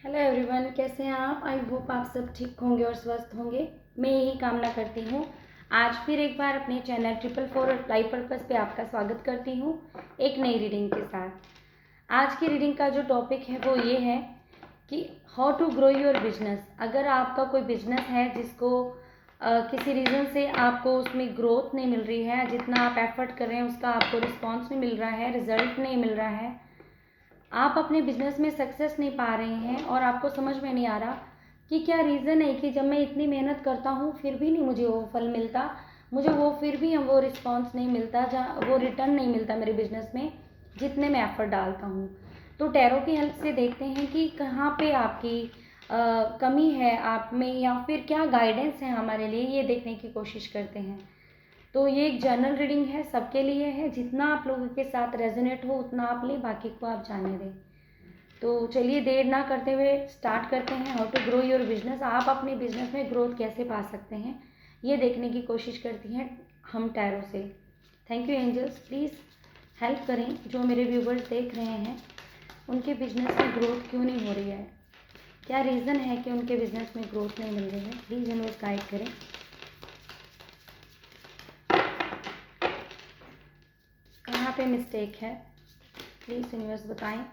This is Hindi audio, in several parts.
हेलो एवरीवन, कैसे हैं आप। आई होप आप सब ठीक होंगे और स्वस्थ होंगे। मैं यही कामना करती हूँ। आज फिर एक बार अपने चैनल 444 लाइफ पर्पस पे आपका स्वागत करती हूँ एक नई रीडिंग के साथ। आज की रीडिंग का जो टॉपिक है वो ये है कि how to grow your business. अगर आपका कोई बिजनेस है जिसको किसी रीज़न से आपको उसमें ग्रोथ नहीं मिल रही है, जितना आप एफर्ट कर रहे हैं उसका आपको रिस्पॉन्स नहीं मिल रहा है, रिजल्ट नहीं मिल रहा है, आप अपने बिजनेस में सक्सेस नहीं पा रहे हैं और आपको समझ में नहीं आ रहा कि क्या रीज़न है कि जब मैं इतनी मेहनत करता हूँ फिर भी नहीं मुझे वो फल मिलता, मुझे वो फिर भी वो रिस्पॉन्स नहीं मिलता, जहाँ वो रिटर्न नहीं मिलता मेरे बिजनेस में जितने मैं एफर्ट डालता हूँ। तो टैरो की हेल्प से देखते हैं कि कहाँ पे आपकी कमी है आप में, या फिर क्या गाइडेंस है हमारे लिए, ये देखने की कोशिश करते हैं। तो ये एक जनरल रीडिंग है, सबके लिए है। जितना आप लोगों के साथ रेजोनेट हो उतना आप लें, बाकी को आप जाने दें। तो चलिए देर ना करते हुए स्टार्ट करते हैं। How to grow your business. आप अपने बिजनेस में ग्रोथ कैसे पा सकते हैं ये देखने की कोशिश करती हैं हम टैरो से। Thank you angels, please help करें जो मेरे व्यूवर्स देख रहे हैं, उनके बिजनेस में ग्रोथ क्यों नहीं हो रही है, क्या रीज़न है कि उनके बिजनेस में ग्रोथ नहीं मिल रही है। प्लीज़ यूनिवर्स गाइड करें। कहाँ पे मिस्टेक है प्लीज़ यूनिवर्स बताएं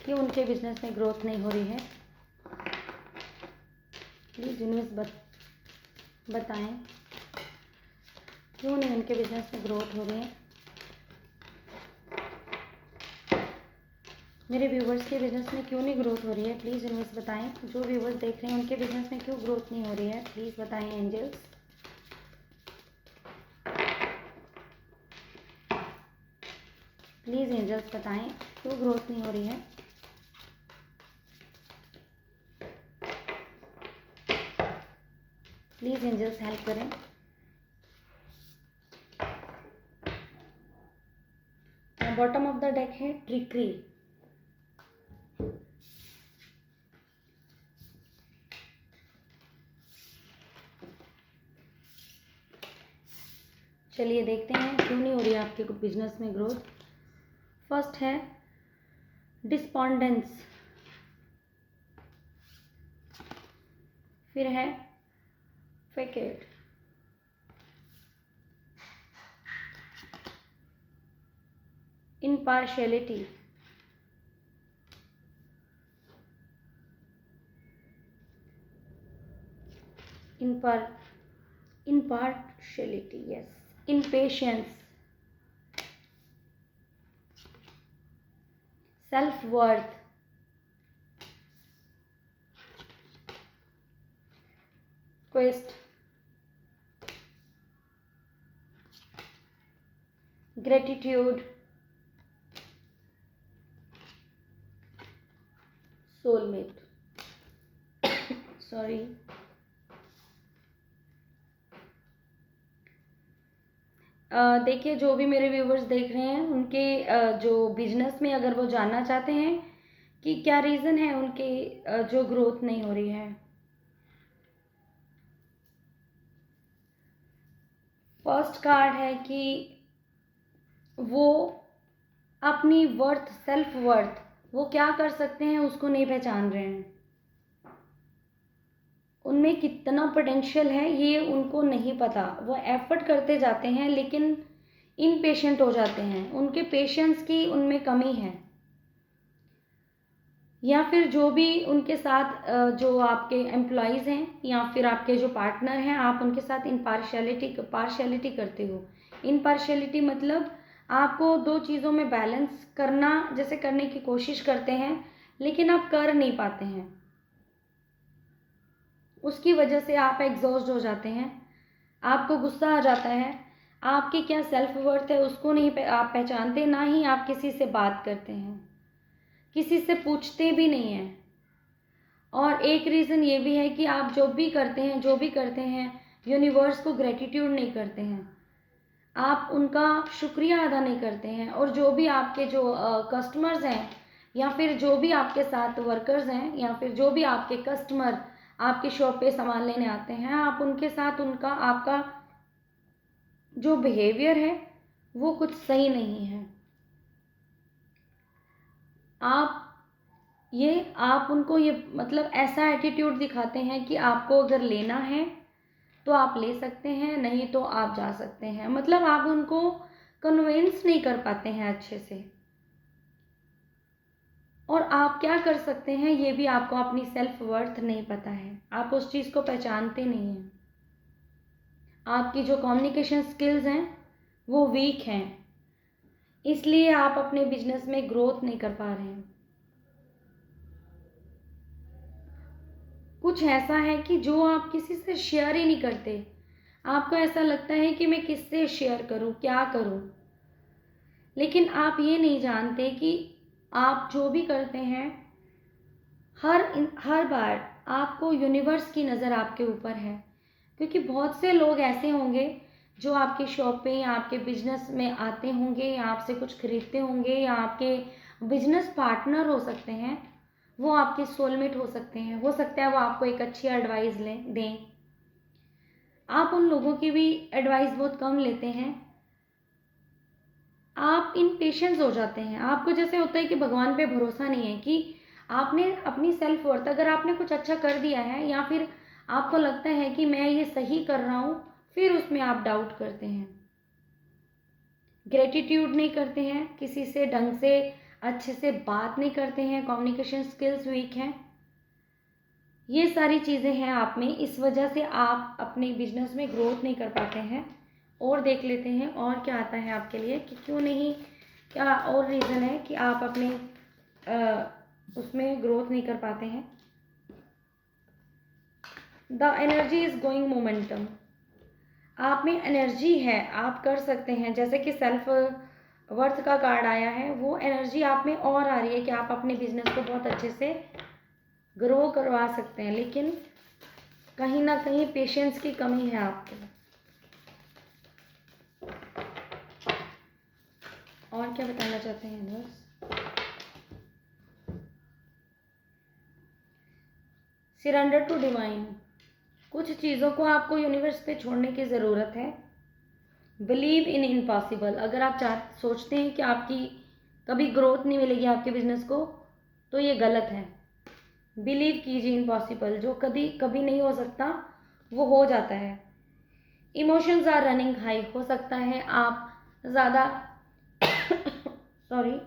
कि उनके बिजनेस में ग्रोथ नहीं हो रही है। प्लीज़ यूनिवर्स बताएं क्यों नहीं उनके बिजनेस में ग्रोथ हो रही है। मेरे व्यूवर्स के बिजनेस में क्यों नहीं ग्रोथ हो रही है, प्लीज़ यूनिवर्स बताएं। जो व्यूवर्स देख रहे हैं उनके बिजनेस में क्यों ग्रोथ नहीं हो रही है, प्लीज़ बताएं एंजल्स। प्लीज़ एंजल्स बताएं क्यों ग्रोथ नहीं हो रही है। प्लीज़ एंजल्स हेल्प करें। बॉटम ऑफ द डेक है ट्रिकरी। चलिए देखते हैं क्यों नहीं हो रही है आपके बिजनेस में ग्रोथ। फर्स्ट है डिस्पॉन्डेंस, फिर है Fekete, impartiality, impartiality, yes, impatience, self-worth, quest, gratitude, soulmate, sorry. देखिए जो भी मेरे व्यूवर्स देख रहे हैं उनके जो बिजनेस में अगर वो जानना चाहते हैं कि क्या रीज़न है उनके जो ग्रोथ नहीं हो रही है। फर्स्ट कार्ड है कि वो अपनी वर्थ, सेल्फ वर्थ, वो क्या कर सकते हैं उसको नहीं पहचान रहे हैं। उनमें कितना पोटेंशियल है ये उनको नहीं पता। वो एफर्ट करते जाते हैं लेकिन इम्पेशेंट हो जाते हैं, उनके पेशेंस की उनमें कमी है। या फिर जो भी उनके साथ जो आपके एम्प्लॉयज़ हैं या फिर आपके जो पार्टनर हैं, आप उनके साथ पार्शियलिटी करते हो। इनपार्शियलिटी मतलब आपको दो चीज़ों में बैलेंस करना, जैसे करने की कोशिश करते हैं लेकिन आप कर नहीं पाते हैं। उसकी वजह से आप एग्जॉस्ट हो जाते हैं, आपको गुस्सा आ जाता है, आपकी क्या सेल्फ वर्थ है उसको नहीं आप पहचानते, ना ही आप किसी से बात करते हैं, किसी से पूछते भी नहीं हैं। और एक रीज़न ये भी है कि आप जो भी करते हैं यूनिवर्स को ग्रेटिट्यूड नहीं करते हैं, आप उनका शुक्रिया अदा नहीं करते हैं। और जो भी आपके जो कस्टमर्स हैं या फिर जो भी आपके साथ वर्कर्स हैं या फिर जो भी आपके कस्टमर आपकी शॉप पे सामान लेने आते हैं, आप उनके साथ उनका आपका जो बिहेवियर है वो कुछ सही नहीं है। आप ये आप उनको ये मतलब ऐसा एटीट्यूड दिखाते हैं कि आपको अगर लेना है तो आप ले सकते हैं, नहीं तो आप जा सकते हैं। मतलब आप उनको कन्विंस नहीं कर पाते हैं अच्छे से। और आप क्या कर सकते हैं ये भी आपको अपनी सेल्फ वर्थ नहीं पता है, आप उस चीज़ को पहचानते नहीं हैं। आपकी जो कम्युनिकेशन स्किल्स हैं वो वीक हैं, इसलिए आप अपने बिजनेस में ग्रोथ नहीं कर पा रहे हैं। कुछ ऐसा है कि जो आप किसी से शेयर ही नहीं करते, आपको ऐसा लगता है कि मैं किससे शेयर करूं, क्या करूं। लेकिन आप ये नहीं जानते कि आप जो भी करते हैं हर बार आपको यूनिवर्स की नज़र आपके ऊपर है। क्योंकि बहुत से लोग ऐसे होंगे जो आपकी शॉप पे या आपके बिजनेस में आते होंगे या आपसे कुछ खरीदते होंगे या आपके बिजनेस पार्टनर हो सकते हैं, वो आपके सोलमेट हो सकते हैं, हो सकता है वो आपको एक अच्छी एडवाइस दें। आप उन लोगों की भी एडवाइस बहुत कम लेते हैं। आप इम्पेशेंस हो जाते हैं, आपको जैसे होता है कि भगवान पे भरोसा नहीं है कि आपने अपनी सेल्फ वर्थ, अगर आपने कुछ अच्छा कर दिया है या फिर आपको लगता है कि मैं ये सही कर रहा हूँ, फिर उसमें आप डाउट करते हैं, ग्रेटिट्यूड नहीं करते हैं, किसी से ढंग से अच्छे से बात नहीं करते हैं, कम्युनिकेशन स्किल्स वीक हैं। ये सारी चीज़ें हैं आप में, इस वजह से आप अपने बिजनेस में ग्रोथ नहीं कर पाते हैं। और देख लेते हैं और क्या आता है आपके लिए कि क्यों नहीं, क्या और रीज़न है कि आप अपने उसमें ग्रोथ नहीं कर पाते हैं। The energy is going momentum, आप में एनर्जी है, आप कर सकते हैं। जैसे कि सेल्फ वर्थ का कार्ड आया है, वो एनर्जी आप में और आ रही है कि आप अपने बिजनेस को बहुत अच्छे से ग्रो करवा सकते हैं। लेकिन कहीं ना कहीं पेशेंस की कमी है आपको। और क्या बताना चाहते हैं यूनिवर्स? सरेंडर टू डिवाइन, कुछ चीज़ों को आपको यूनिवर्स पे छोड़ने की ज़रूरत है। बिलीव इन इम्पॉसिबल, अगर आप सोचते हैं कि आपकी कभी ग्रोथ नहीं मिलेगी आपके बिजनेस को, तो ये गलत है। बिलीव कीजिए इम्पॉसिबल, जो कभी कभी नहीं हो सकता वो हो जाता है। इमोशंस आर रनिंग हाई, हो सकता है आप ज़्यादा सॉरी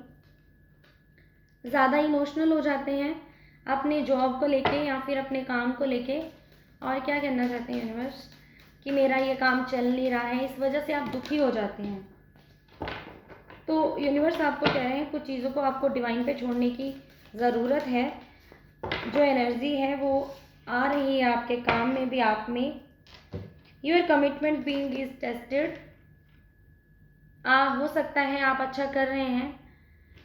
ज़्यादा इमोशनल हो जाते हैं अपने जॉब को लेके या फिर अपने काम को लेके। और क्या करना चाहते हैं यूनिवर्स कि मेरा ये काम चल नहीं रहा है, इस वजह से आप दुखी हो जाते हैं। तो यूनिवर्स आपको कह रहे हैं कुछ चीज़ों को आपको डिवाइन पे छोड़ने की ज़रूरत है। जो एनर्जी है वो आ रही है आपके काम में भी, आप में। Your commitment being is tested, हो सकता है आप अच्छा कर रहे हैं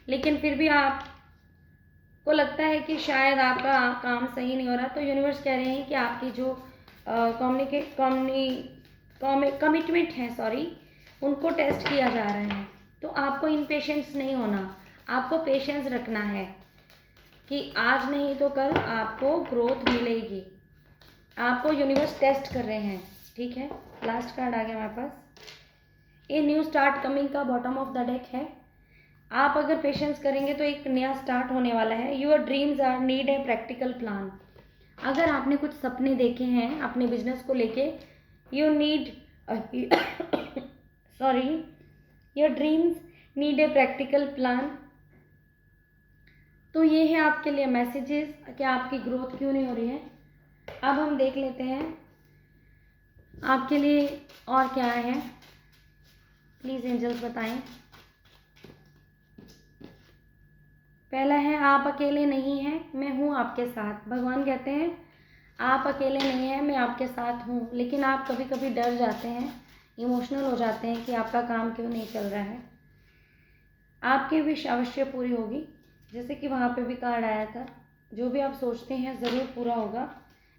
लेकिन फिर भी आपको लगता है कि शायद आपका काम सही नहीं हो रहा। तो यूनिवर्स कह रहे हैं कि आपकी जो कमिटमेंट है उनको टेस्ट किया जा रहा है। तो आपको इम्पेशेंस नहीं होना, आपको पेशेंस रखना है कि आज नहीं तो कल आपको ग्रोथ मिलेगी। आपको यूनिवर्स टेस्ट कर रहे हैं, ठीक है। लास्ट कार्ड आ गया हमारे पास, ए न्यू स्टार्ट कमिंग का बॉटम ऑफ द डेक है। आप अगर पेशेंस करेंगे तो एक नया स्टार्ट होने वाला है। Your dreams are need a practical plan, अगर आपने कुछ सपने देखे हैं अपने बिजनेस को लेके, you need your dreams need a practical plan. तो ये है आपके लिए मैसेजेस कि आपकी ग्रोथ क्यों नहीं हो रही है। अब हम देख लेते हैं आपके लिए और क्या है, प्लीज़ एंजल्स बताएं। पहला है आप अकेले नहीं हैं, मैं हूँ आपके साथ। भगवान कहते हैं आप अकेले नहीं हैं, मैं आपके साथ हूँ। लेकिन आप कभी कभी डर जाते हैं, इमोशनल हो जाते हैं कि आपका काम क्यों नहीं चल रहा है। आपकी विश अवश्य पूरी होगी, जैसे कि वहाँ पे भी कार्ड आया था, जो भी आप सोचते हैं ज़रूर पूरा होगा।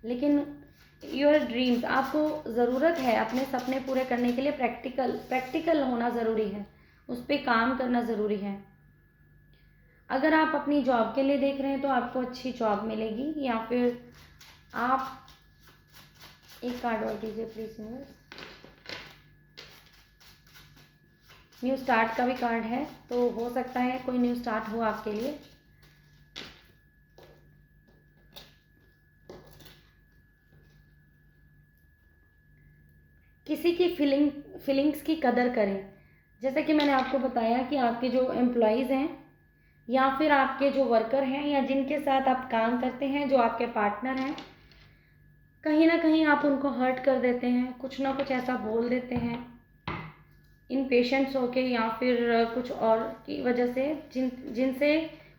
लेकिन योर ड्रीम्स, आपको ज़रूरत है अपने सपने पूरे करने के लिए प्रैक्टिकल होना ज़रूरी है, उस पर काम करना ज़रूरी है। अगर आप अपनी जॉब के लिए देख रहे हैं तो आपको अच्छी जॉब मिलेगी, या फिर आप एक कार्ड और दीजिए प्लीज़। न्यू स्टार्ट का भी कार्ड है, तो हो सकता है कोई न्यू स्टार्ट हो आपके लिए। किसी की फीलिंग्स की कदर करें। जैसा कि मैंने आपको बताया कि आपके जो एम्प्लॉयज़ हैं या फिर आपके जो वर्कर हैं या जिनके साथ आप काम करते हैं, जो आपके पार्टनर हैं, कहीं ना कहीं आप उनको हर्ट कर देते हैं, कुछ ना कुछ ऐसा बोल देते हैं इम्पेशेंट्स होके या फिर कुछ और की वजह से जिनसे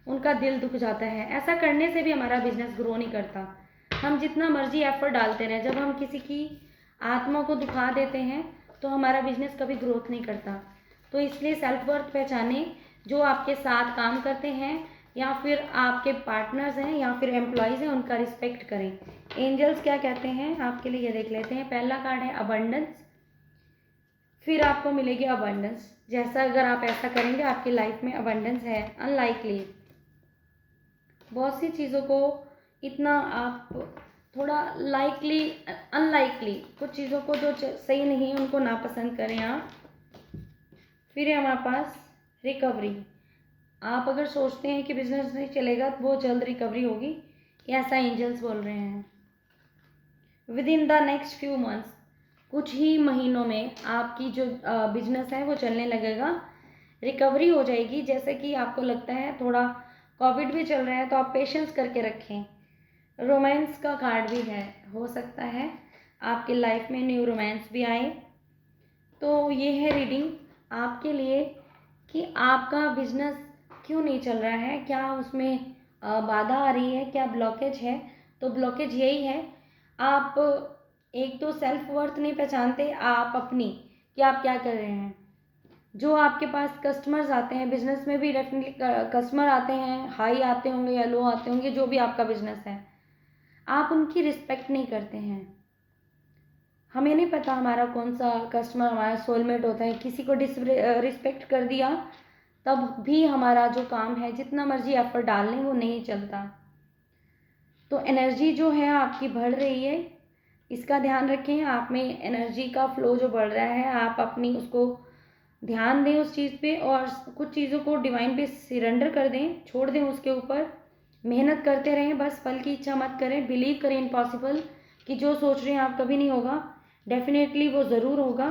उनका दिल दुख जाता है। ऐसा करने से भी हमारा बिजनेस ग्रो नहीं करता। हम जितना मर्जी एफर्ट डालते रहें, जब हम किसी की आत्मा को दुखा देते हैं तो हमारा बिजनेस कभी ग्रोथ नहीं करता। तो इसलिए सेल्फ वर्थ पहचानें। जो आपके साथ काम करते हैं या फिर आपके पार्टनर्स हैं या फिर एम्प्लॉयज़ हैं, उनका रिस्पेक्ट करें। एंजल्स क्या कहते हैं आपके लिए, ये देख लेते हैं। पहला कार्ड है अबंडेंस, फिर आपको मिलेगी अबंडेंस। जैसा अगर आप ऐसा करेंगे आपकी लाइफ में अबंडेंस है। अनलाइकली, बहुत सी चीज़ों को इतना आप थोड़ा लाइकली अनलाइकली, कुछ चीज़ों को जो सही नहीं है उनको नापसंद करें आप। फिर है हमारे पास रिकवरी। आप अगर सोचते हैं कि बिजनेस नहीं चलेगा तो वो जल्द रिकवरी होगी, ऐसा एंजल्स बोल रहे हैं। With in the next few months, कुछ ही महीनों में आपकी जो बिजनेस है वो चलने लगेगा, रिकवरी हो जाएगी। जैसे कि आपको लगता है थोड़ा कोविड भी चल रहा है तो आप पेशेंस करके रखें। रोमांस का कार्ड भी है, हो सकता है आपकी लाइफ में न्यू रोमांस भी आए। तो ये है रीडिंग आपके लिए कि आपका बिजनेस क्यों नहीं चल रहा है, क्या उसमें बाधा आ रही है, क्या ब्लॉकेज है। तो ब्लॉकेज यही है, आप एक तो सेल्फ वर्थ नहीं पहचानते आप अपनी कि आप क्या कर रहे हैं। जो आपके पास कस्टमर्स आते हैं, बिजनेस में भी डेफिनेटली कस्टमर आते हैं, हाई आते होंगे या लो आते होंगे, जो भी आपका बिजनेस है, आप उनकी रिस्पेक्ट नहीं करते हैं। हमें नहीं पता हमारा कौन सा कस्टमर हमारा सोलमेट होता है। किसी को रिस्पेक्ट कर दिया तब भी हमारा जो काम है जितना मर्जी एफर्ट डाल लें वो नहीं चलता। तो एनर्जी जो है आपकी बढ़ रही है, इसका ध्यान रखें। आप में एनर्जी का फ्लो जो बढ़ रहा है, आप अपनी उसको ध्यान दें उस चीज़ पे, और कुछ चीज़ों को डिवाइन पे सरेंडर कर दें, छोड़ दें उसके ऊपर। मेहनत करते रहें, बस फल की इच्छा मत करें। बिलीव करें इम्पॉसिबल कि जो सोच रहे हैं आप कभी नहीं होगा, डेफिनेटली वो ज़रूर होगा।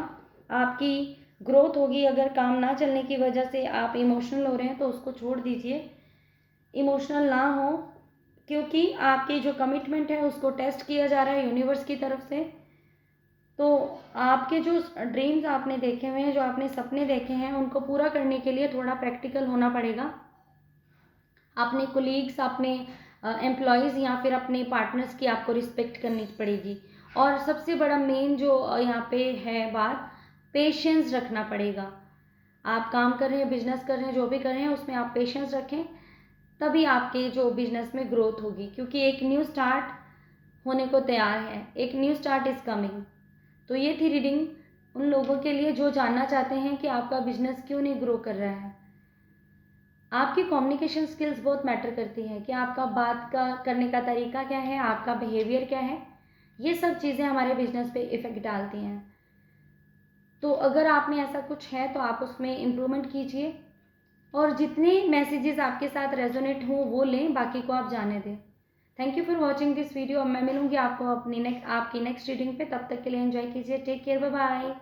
आपकी ग्रोथ होगी। अगर काम ना चलने की वजह से आप इमोशनल हो रहे हैं तो उसको छोड़ दीजिए, इमोशनल ना हो, क्योंकि आपकी जो कमिटमेंट है उसको टेस्ट किया जा रहा है यूनिवर्स की तरफ से। तो आपके जो ड्रीम्स आपने देखे हुए हैं, जो आपने सपने देखे हैं, उनको पूरा करने के लिए थोड़ा प्रैक्टिकल होना पड़ेगा। अपने कोलीग्स, अपने एम्प्लॉयज़ या फिर अपने पार्टनर्स की आपको रिस्पेक्ट करनी पड़ेगी। और सबसे बड़ा मेन जो यहाँ पे है बात, पेशेंस रखना पड़ेगा। आप काम कर रहे हैं, बिजनेस कर रहे हैं, जो भी कर रहे हैं उसमें आप पेशेंस रखें, तभी आपके जो बिजनेस में ग्रोथ होगी। क्योंकि एक न्यू स्टार्ट होने को तैयार है, एक न्यू स्टार्ट इज़ कमिंग। तो ये थी रीडिंग उन लोगों के लिए जो जानना चाहते हैं कि आपका बिजनेस क्यों नहीं ग्रो कर रहा है। आपकी कम्युनिकेशन स्किल्स बहुत मैटर करती हैं कि आपका बात का करने का तरीका क्या है, आपका बिहेवियर क्या है। ये सब चीज़ें हमारे बिजनेस पे इफ़ेक्ट डालती हैं। तो अगर आप में ऐसा कुछ है तो आप उसमें इम्प्रूवमेंट कीजिए, और जितने मैसेजेस आपके साथ रेजोनेट हों वो लें, बाकी को आप जाने दें। Thank you for watching this video. अब मैं मिलूंगी आपको आपकी नेक्स्ट रीडिंग पे। तब तक के लिए एंजॉय कीजिए। Take care, bye bye.